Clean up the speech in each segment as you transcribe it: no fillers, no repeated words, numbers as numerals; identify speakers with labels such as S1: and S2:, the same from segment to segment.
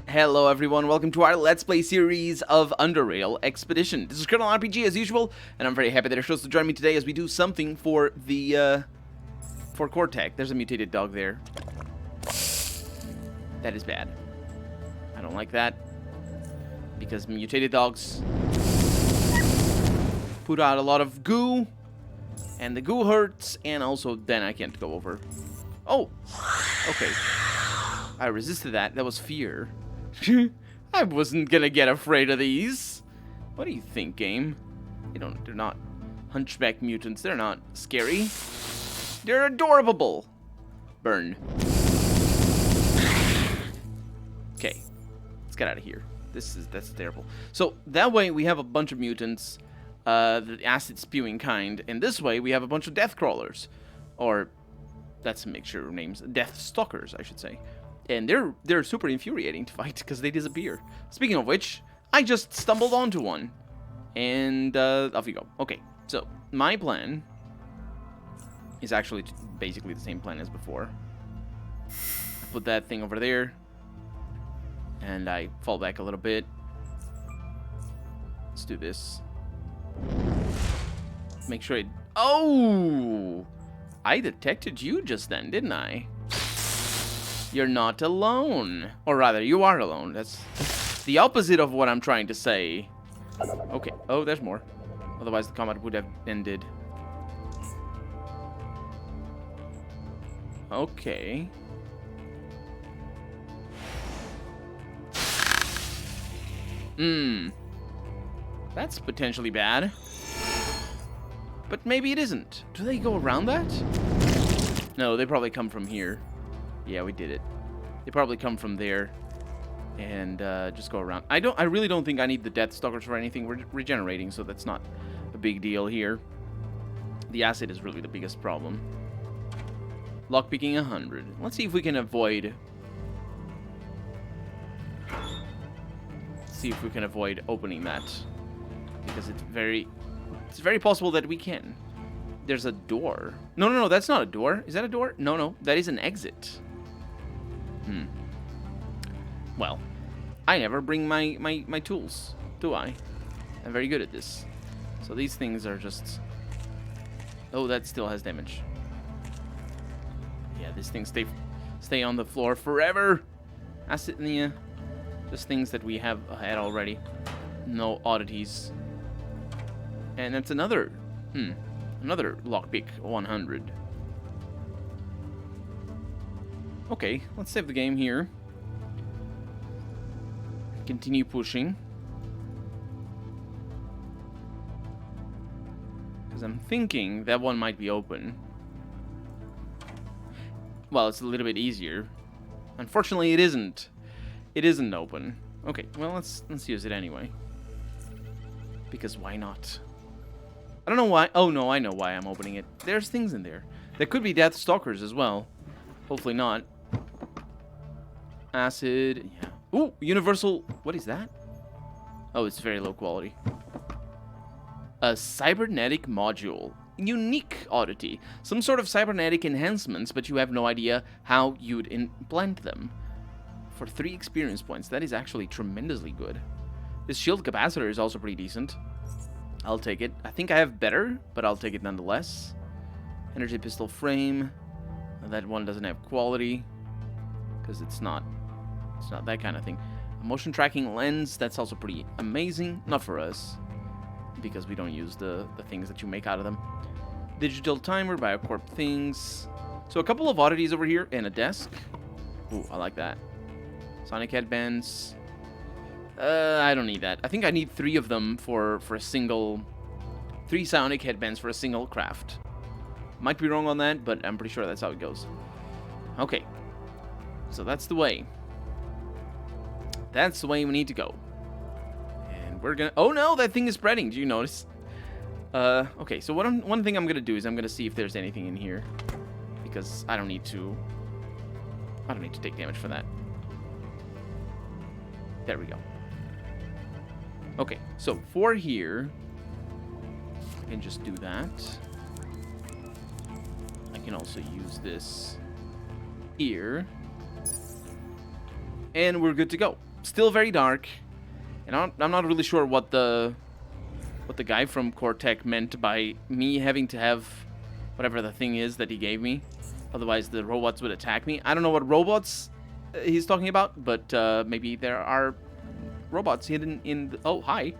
S1: Hello everyone, welcome to our Let's Play series of Underrail Expedition. This is Colonel RPG as usual, and I'm very happy that you're supposed to join me today as we do something for the, for Cortex. There's a mutated dog there. That is bad. I don't like that, because mutated dogs put out a lot of goo, and the goo hurts, and also then I can't go over. Oh, okay. I resisted that. That was fear. I wasn't gonna get afraid of these. What do you think, game? They're not hunchback mutants. They're not scary. They're adorable. Burn. Okay, let's get out of here. That's terrible. So that way we have a bunch of mutants, the acid spewing kind, and this way we have a bunch of death crawlers, or that's a mixture of names. Death stalkers, I should say. And they're super infuriating to fight because they disappear. Speaking of which, I just stumbled onto one. And off you go. Okay, so my plan is actually basically the same plan as before. I put that thing over there. And I fall back a little bit. Let's do this. Make sure it... Oh! I detected you just then, didn't I? You're not alone. Or rather, you are alone. That's the opposite of what I'm trying to say. Okay. Oh, there's more. Otherwise, the combat would have ended. Okay. That's potentially bad. But maybe it isn't. Do they go around that? No, they probably come from here. Yeah, we did it. They probably come from there and just go around. I really don't think I need the Death Stalkers for anything. We're regenerating, so that's not a big deal here. The acid is really the biggest problem. Lockpicking 100. Let's see if we can avoid... see if we can avoid opening that, because it's very possible that we can. There's a door. No, that's not a door. Is that a door? No, that is an exit. Well, I never bring my tools, do I? I'm very good at this. So these things are just... Oh, that still has damage. Yeah, these things stay on the floor forever. Acid, just things that we have had already. No oddities. And that's another lockpick 100. Okay, let's save the game here. Continue pushing. Because I'm thinking that one might be open. Well, it's a little bit easier. Unfortunately, it isn't. It isn't open. Okay, well, let's use it anyway. Because why not? I don't know why. Oh, no, I know why I'm opening it. There's things in there. There could be Death Stalkers as well. Hopefully not. Acid. Yeah. Ooh, universal. What is that? Oh, it's very low quality. A cybernetic module. Unique oddity. Some sort of cybernetic enhancements, but you have no idea how you'd implant them. For 3 experience points. That is actually tremendously good. This shield capacitor is also pretty decent. I'll take it. I think I have better, but I'll take it nonetheless. Energy pistol frame. That one doesn't have quality, because it's not that kind of thing. A motion tracking lens, that's also pretty amazing. Not for us, because we don't use the things that you make out of them. Digital timer, biocorp things. So a couple of oddities over here, and a desk. Ooh, I like that. Sonic headbands. I don't need that. I think I need 3 of them for a single... 3 sonic headbands for a single craft. Might be wrong on that, but I'm pretty sure that's how it goes. Okay. So that's the way. That's the way we need to go. And we're gonna... Oh no, that thing is spreading. Do you notice? Okay, so one thing I'm gonna do is I'm gonna see if there's anything in here. Because I don't need to take damage for that. There we go. Okay, so for here, I can just do that. I can also use this here. And we're good to go. still very dark. And I'm not really sure what the guy from Cortex meant by me having to have whatever the thing is that he gave me. Otherwise, the robots would attack me. I don't know what robots he's talking about, but maybe there are robots hidden in the... Oh, hi.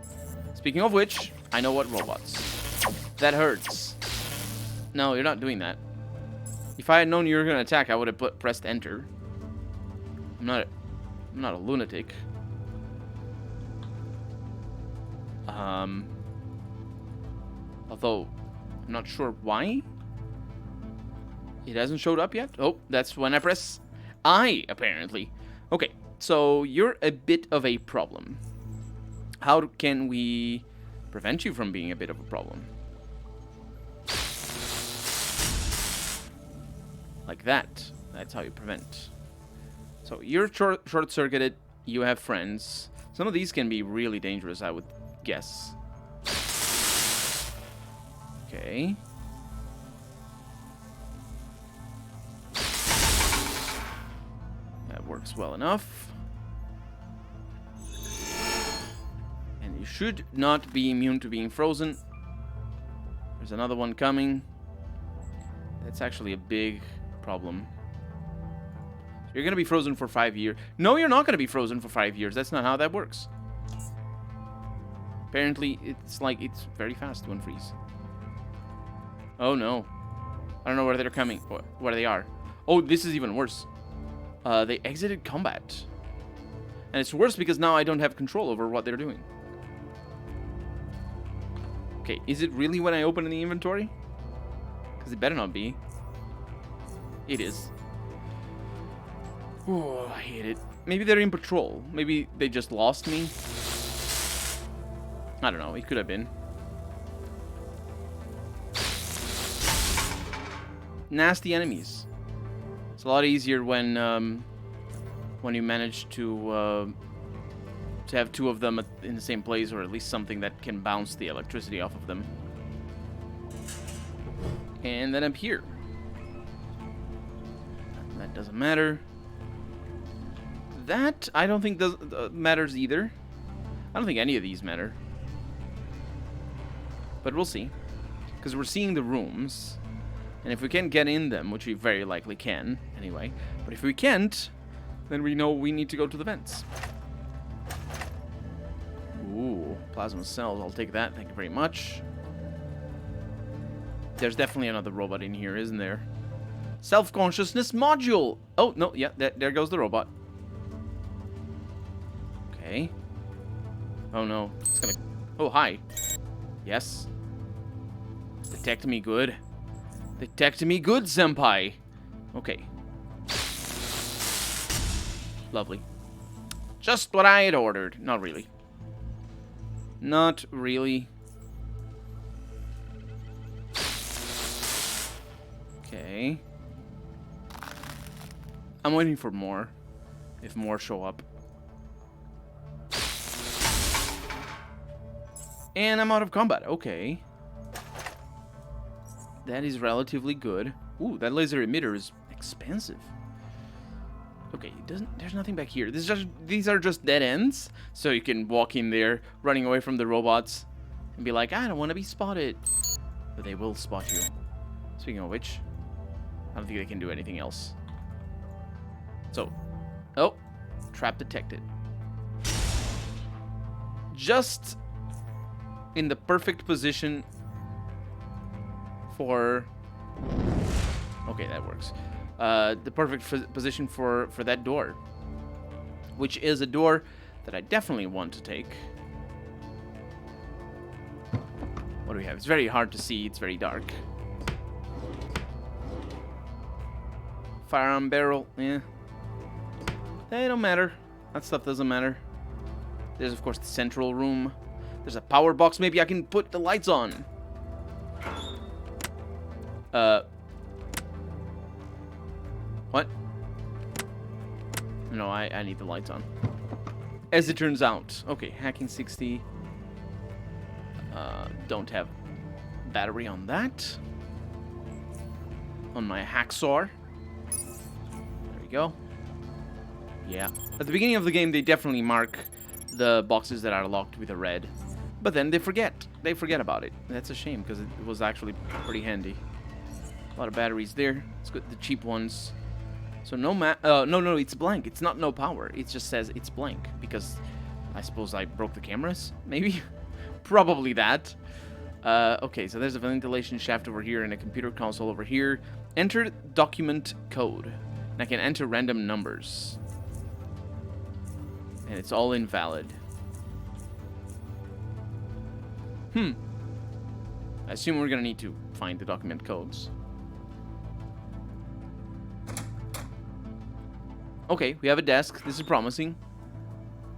S1: Speaking of which, I know what robots. That hurts. No, you're not doing that. If I had known you were going to attack, I would have pressed enter. I'm not a lunatic. Although, I'm not sure why it hasn't showed up yet. Oh, that's when I press I, apparently. Okay, so you're a bit of a problem. How can we prevent you from being a bit of a problem? Like that. That's how you prevent. So you're short-circuited. You have friends. Some of these can be really dangerous, I would guess. Okay. That works well enough. And you should not be immune to being frozen. There's another one coming. That's actually a big problem. You're going to be frozen for 5 years. No, you're not going to be frozen for 5 years. That's not how that works. Apparently, it's very fast to unfreeze. Oh, no. I don't know where they're coming, where they are. Oh, this is even worse. They exited combat. And it's worse because now I don't have control over what they're doing. Okay, is it really when I open in the inventory? Because it better not be. It is. Oh, I hate it. Maybe they're in patrol. Maybe they just lost me. I don't know. It could have been. Nasty enemies. It's a lot easier when you manage to have two of them in the same place, or at least something that can bounce the electricity off of them. And then up here. That doesn't matter. That I don't think matters either. I don't think any of these matter. But we'll see. Because we're seeing the rooms. And if we can get in them, which we very likely can, anyway. But if we can't, then we know we need to go to the vents. Ooh, plasma cells. I'll take that. Thank you very much. There's definitely another robot in here, isn't there? Self-consciousness module. Oh, no. Yeah, there goes the robot. Okay. Oh, no. It's gonna... Oh, hi. Yes. Detect me good. Detect me good, senpai. Okay. Lovely. Just what I had ordered. Not really. Not really. Okay. I'm waiting for more. If more show up. And I'm out of combat. Okay. That is relatively good. Ooh, that laser emitter is expensive. Okay, there's nothing back here. These are just dead ends. So you can walk in there, running away from the robots, and be like, I don't want to be spotted. But they will spot you. Speaking of which, I don't think they can do anything else. So, oh, trap detected. Just in the perfect position for... Okay, that works. The perfect position for that door. Which is a door that I definitely want to take. What do we have? It's very hard to see. It's very dark. Firearm barrel. Yeah. They don't matter. That stuff doesn't matter. There's, of course, the central room. There's a power box. Maybe I can put the lights on. What? No, I need the lights on. As it turns out. Okay, hacking 60. Don't have battery on that. On my hacksaw. There we go. Yeah. At the beginning of the game, they definitely mark the boxes that are locked with a red. But then they forget. They forget about it. That's a shame, because it was actually pretty handy. A lot of batteries there. Let's get the cheap ones. So no, it's blank. It's not no power. It just says it's blank, because I suppose I broke the cameras, maybe? Probably that. Okay, so there's a ventilation shaft over here and a computer console over here. Enter document code. And I can enter random numbers. And it's all invalid. I assume we're gonna need to find the document codes. Okay, we have a desk. This is promising.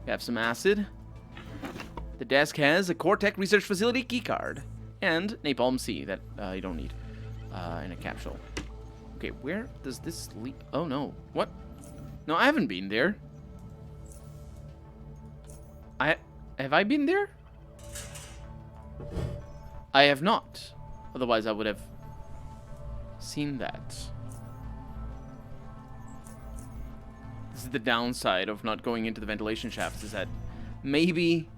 S1: We have some acid. The desk has a Cortex research facility keycard. And napalm C that you don't need. And a capsule. Okay, where does this lead? Oh no. What? No, I haven't been there. Have I been there? I have not. Otherwise, I would have seen that. This is the downside of not going into the ventilation shafts, is that maybe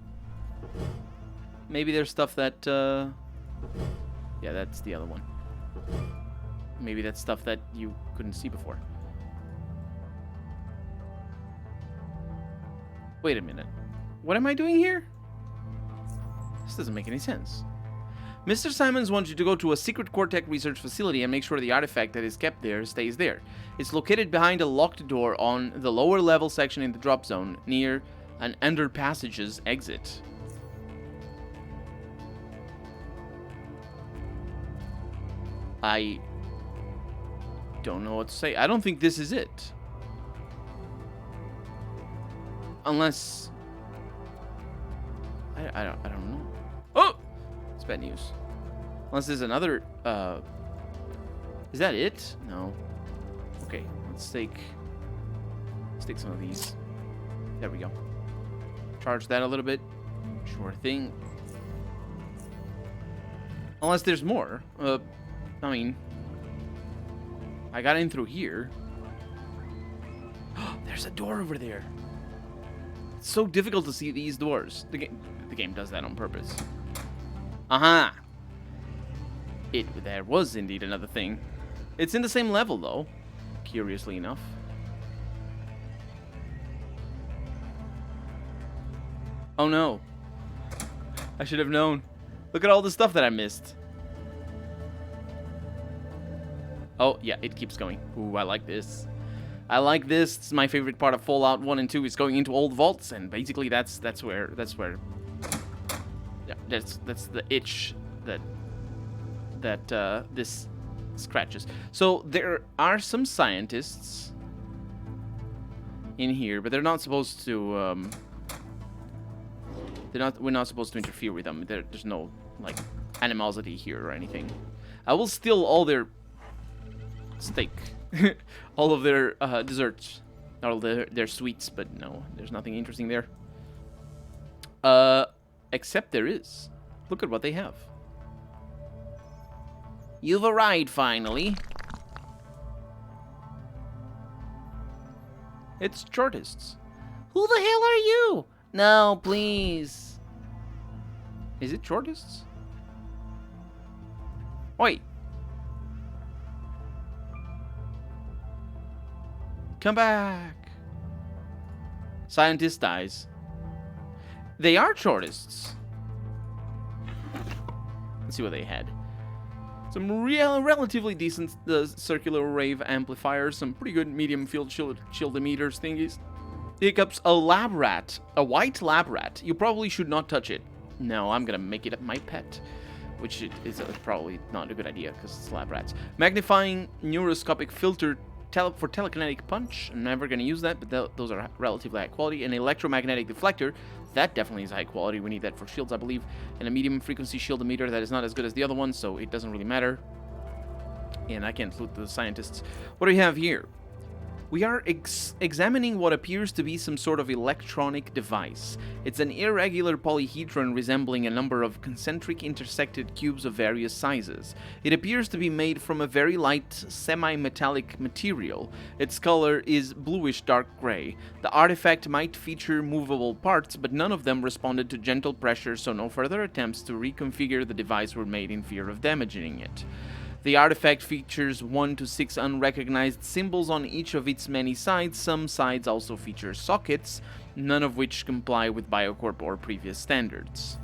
S1: there's stuff that, yeah, that's the other one. Maybe that's stuff that you couldn't see before. Wait a minute. What am I doing here? This doesn't make any sense. Mr. Simons wants you to go to a secret Cortex research facility and make sure the artifact that is kept there stays there. It's located behind a locked door on the lower level section in the drop zone, near an under passage's exit. I don't know what to say. I don't think this is it. Unless... I don't know. Oh! It's bad news. Unless there's another, is that it? No. Okay, let's take some of these. There we go. Charge that a little bit. Sure thing. Unless there's more. I mean, I got in through here. There's a door over there. It's so difficult to see these doors. The game does that on purpose. Aha! There was indeed another thing. It's in the same level, though. Curiously enough. Oh no. I should have known. Look at all the stuff that I missed. Oh, yeah, it keeps going. Ooh, I like this. I like this. It's my favorite part of Fallout 1 and 2 is going into old vaults, and basically that's where yeah, that's the itch that this scratches. So there are some scientists in here, but they're not supposed to we're not supposed to interfere with them. There's no like animosity here or anything. I will steal all their steak, all of their desserts, all their sweets, but no, there's nothing interesting there. Except there is. Look at what they have. You've arrived finally. It's chartists. Who the hell are you? No, please. Is it chartists? Wait. Come back. Scientist dies. They are chartists. Let's see what they had. Some relatively decent circular wave amplifiers, some pretty good medium field shield emitters thingies. Hiccups, a lab rat, a white lab rat. You probably should not touch it. No, I'm gonna make it my pet, which is probably not a good idea because it's lab rats. Magnifying neuroscopic filter for telekinetic punch. I'm never gonna use that, but those are relatively high quality. An electromagnetic deflector. That definitely is high quality. We need that for shields, I believe. And a medium frequency shield emitter that is not as good as the other one, so it doesn't really matter. And I can't loot the scientists. What do we have here? We are examining what appears to be some sort of electronic device. It's an irregular polyhedron resembling a number of concentric intersected cubes of various sizes. It appears to be made from a very light semi-metallic material. Its color is bluish dark gray. The artifact might feature movable parts, but none of them responded to gentle pressure, so no further attempts to reconfigure the device were made in fear of damaging it. The artifact features 1 to 6 unrecognized symbols on each of its many sides. Some sides also feature sockets, none of which comply with Biocorp or previous standards.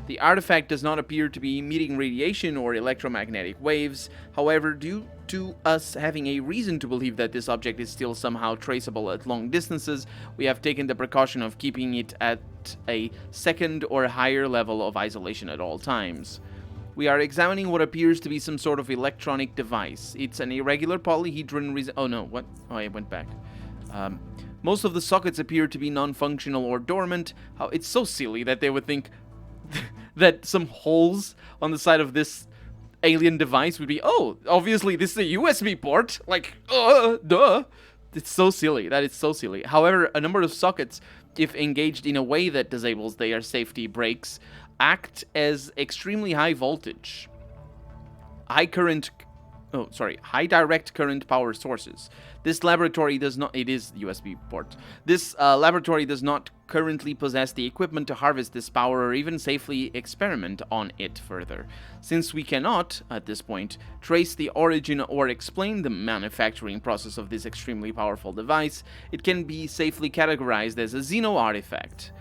S1: The artifact does not appear to be emitting radiation or electromagnetic waves. However, due to us having a reason to believe that this object is still somehow traceable at long distances, we have taken the precaution of keeping it at a second or higher level of isolation at all times. We are examining what appears to be some sort of electronic device. It's an irregular polyhedron. Oh no, what? Oh, I went back. Most of the sockets appear to be non-functional or dormant. It's so silly that they would think that some holes on the side of this alien device would be, oh, obviously this is a USB port. Like, duh. It's so silly. That is so silly. However, a number of sockets, if engaged in a way that disables their safety brakes, act as extremely high voltage, high direct current power sources. This laboratory does not, it is USB port. This laboratory does not currently possess the equipment to harvest this power or even safely experiment on it further. Since we cannot, at this point, trace the origin or explain the manufacturing process of this extremely powerful device, it can be safely categorized as a Xeno artifact.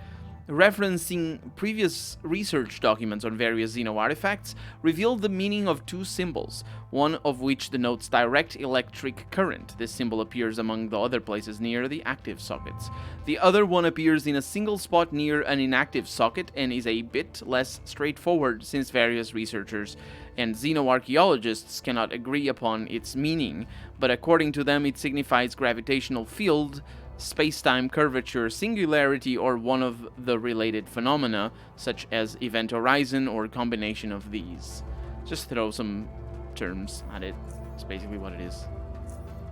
S1: Referencing previous research documents on various Xeno artifacts revealed the meaning of two symbols, one of which denotes direct electric current. This symbol appears among the other places near the active sockets. The other one appears in a single spot near an inactive socket and is a bit less straightforward since various researchers and xenoarchaeologists cannot agree upon its meaning, but according to them it signifies gravitational field, space-time curvature, singularity, or one of the related phenomena, such as event horizon or combination of these. Just throw some terms at it. It's basically what it is.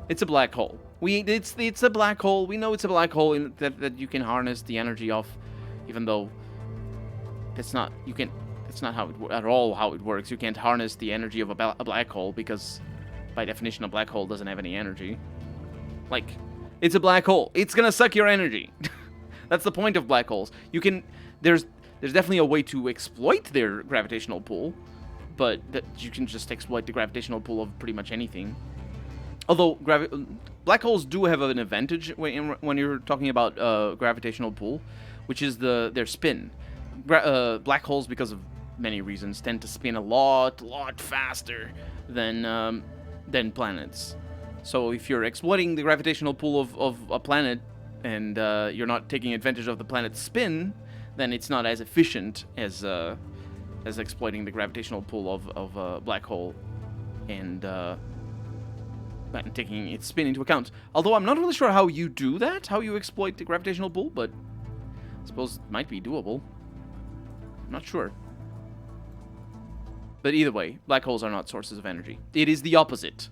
S1: It's a black hole. It's a black hole. We know it's a black hole that you can harness the energy of, even though that's not at all how it works. You can't harness the energy of a black hole because, by definition, a black hole doesn't have any energy. Like, it's a black hole. It's gonna suck your energy. That's the point of black holes. There's definitely a way to exploit their gravitational pull, but that you can just exploit the gravitational pull of pretty much anything. Although black holes do have an advantage when you're talking about gravitational pull, which is their spin. Black holes, because of many reasons, tend to spin a lot faster than planets. So if you're exploiting the gravitational pull of a planet and you're not taking advantage of the planet's spin, then it's not as efficient as exploiting the gravitational pull of a black hole and taking its spin into account. Although I'm not really sure how you do that, how you exploit the gravitational pull, but I suppose it might be doable. I'm not sure. But either way, black holes are not sources of energy. It is the opposite.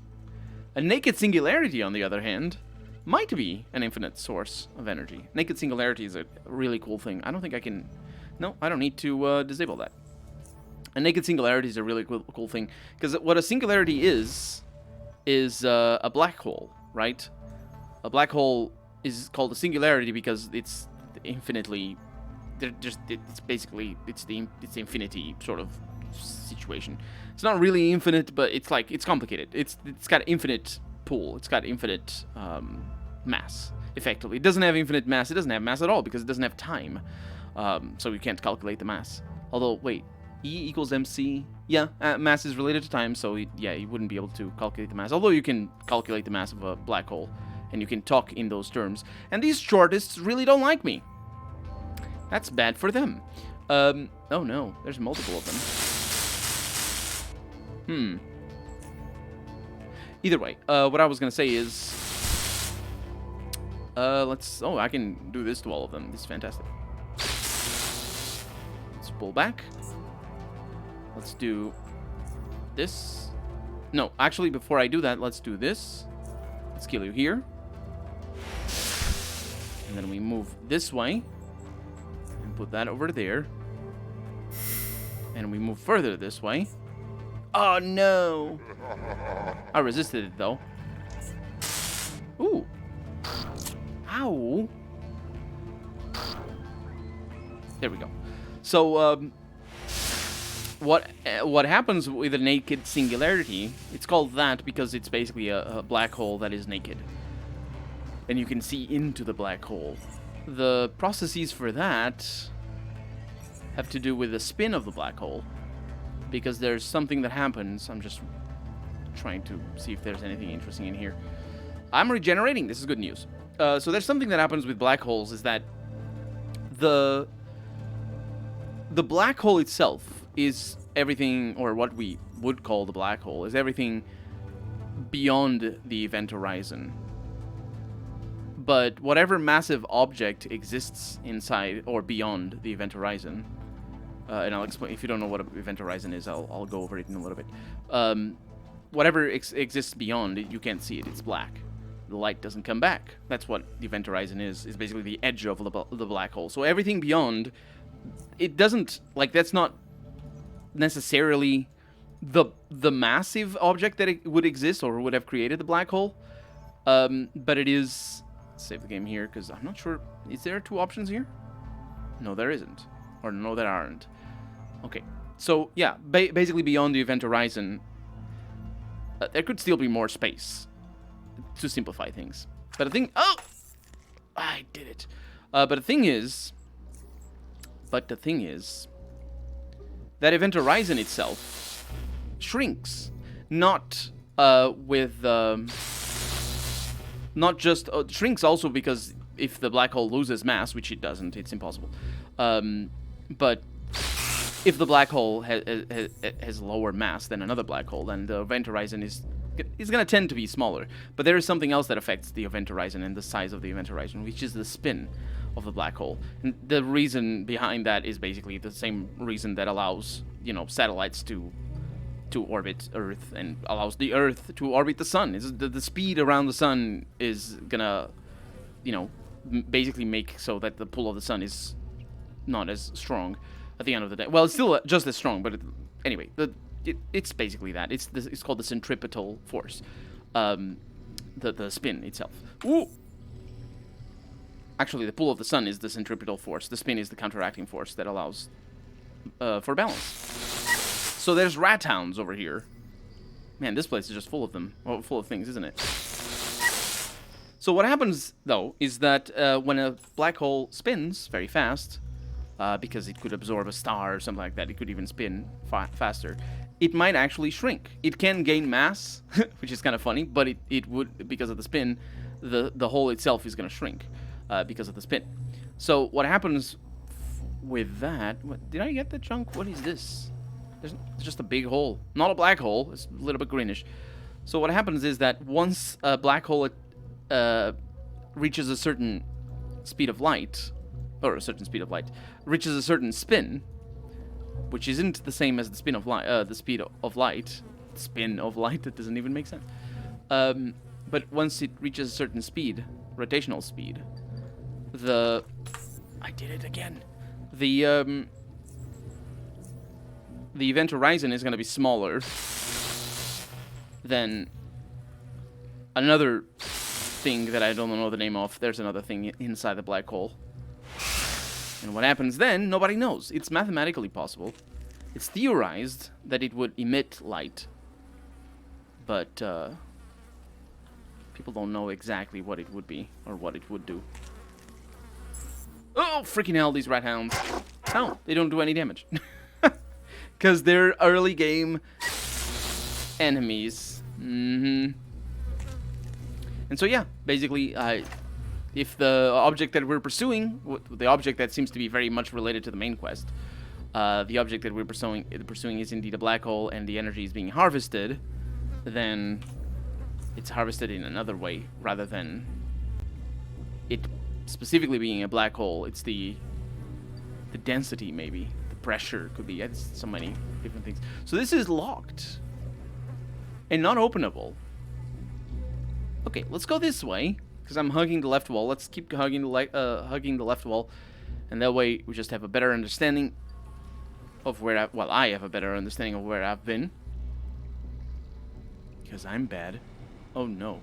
S1: A naked singularity, on the other hand, might be an infinite source of energy. Naked singularity is a really cool thing. I don't think I can... No, I don't need to disable that. A naked singularity is a really cool thing. Because what a singularity is a black hole, right? A black hole is called a singularity because it's infinitely... It's basically... It's the infinity sort of situation. It's not really infinite, but it's complicated. It's got infinite pool. It's got infinite mass, effectively. It doesn't have infinite mass. It doesn't have mass at all because it doesn't have time. So you can't calculate the mass. Although, wait, E equals mc. Yeah, mass is related to time, so yeah, you wouldn't be able to calculate the mass. Although you can calculate the mass of a black hole, and you can talk in those terms. And these shortists really don't like me. That's bad for them. Oh no, there's multiple of them. Either way, what I was gonna say is, I can do this to all of them. This is fantastic. Let's pull back. Let's do this. No, actually, before I do that, let's do this. Let's kill you here. And then we move this way. And put that over there. And we move further this way. Oh, no. I resisted it, though. Ooh. Ow. There we go. So, what happens with a naked singularity, it's called that because it's basically a black hole that is naked. And you can see into the black hole. The processes for that have to do with the spin of the black hole. Because there's something that happens. I'm just trying to see if there's anything interesting in here. I'm regenerating. This is good news. So there's something that happens with black holes is that the black hole itself is everything, or what we would call the black hole, is everything beyond the event horizon. But whatever massive object exists inside or beyond the event horizon, and I'll explain, if you don't know what an event horizon is, I'll go over it in a little bit. Whatever exists beyond it, you can't see it, it's black. The light doesn't come back. That's what the event horizon is basically the edge of the black hole. So everything beyond, it doesn't, like, that's not necessarily the massive object that it would exist or would have created the black hole. But it is, save the game here, because I'm not sure, is there 2 options here? No, there isn't. Or no, there aren't. Okay, so yeah, basically beyond the event horizon, there could still be more space, to simplify things. But the thing, oh! I did it. But the thing is, that event horizon itself shrinks, not with, not just, shrinks also because if the black hole loses mass, which it doesn't, it's impossible. But if the black hole has lower mass than another black hole, then the event horizon is going to tend to be smaller. But there is something else that affects the event horizon and the size of the event horizon, which is the spin of the black hole. And the reason behind that is basically the same reason that allows, you know, satellites to orbit Earth and allows the Earth to orbit the sun. Is the speed around the sun is gonna, you know, basically make so that the pull of the sun is not as strong at the end of the day. Well, it's still just as strong, but anyway, it's basically that. It's called the centripetal force, the spin itself. Ooh. Actually, the pull of the sun is the centripetal force. The spin is the counteracting force that allows for balance. So there's rat hounds over here. Man, this place is just full of them. Well, full of things, isn't it? So what happens, though, is that when a black hole spins very fast, because it could absorb a star or something like that, it could even spin faster, it might actually shrink. It can gain mass, which is kind of funny, but it would, because of the spin, the hole itself is going to shrink because of the spin. So what happens with that... did I get the chunk? What is this? It's just a big hole. Not a black hole. It's a little bit greenish. So what happens is that once a black hole reaches a certain speed of light, or a certain speed of light, reaches a certain spin, which isn't the same as the spin of light, the speed of light. Spin of light, that doesn't even make sense. But once it reaches a certain speed, rotational speed, I did it again. The event horizon is going to be smaller than another thing that I don't know the name of. There's another thing inside the black hole. And what happens then, nobody knows. It's mathematically possible. It's theorized that it would emit light. But people don't know exactly what it would be or what it would do. Oh, freaking hell, these rat hounds. No, they don't do any damage. Because they're early game enemies. And so, yeah, basically, if the object that we're pursuing, the object that seems to be very much related to the main quest, the object that we're pursuing is indeed a black hole and the energy is being harvested, then it's harvested in another way rather than it specifically being a black hole. It's the density, maybe. Pressure could be, it's so many different things. So this is locked and not openable. Okay, let's go this way, because I'm hugging the left wall. Let's keep hugging the left wall, and that way we just have a better understanding of where I have a better understanding of where I've been. Because I'm bad. Oh no.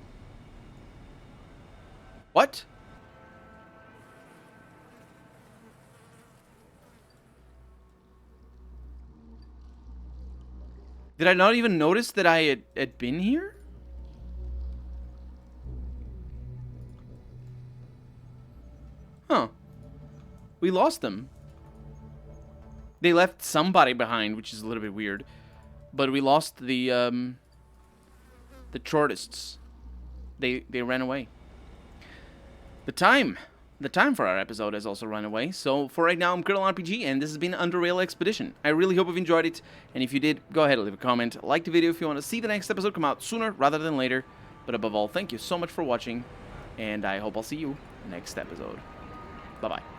S1: What? Did I not even notice that I had been here? Huh. We lost them. They left somebody behind, which is a little bit weird. But we lost the shortists. They ran away. The time for our episode has also run away. So for right now, I'm Colonel RPG, and this has been Underrail Expedition. I really hope you've enjoyed it, and if you did, go ahead and leave a comment. Like the video if you want to see the next episode come out sooner rather than later. But above all, thank you so much for watching, and I hope I'll see you next episode. Bye-bye.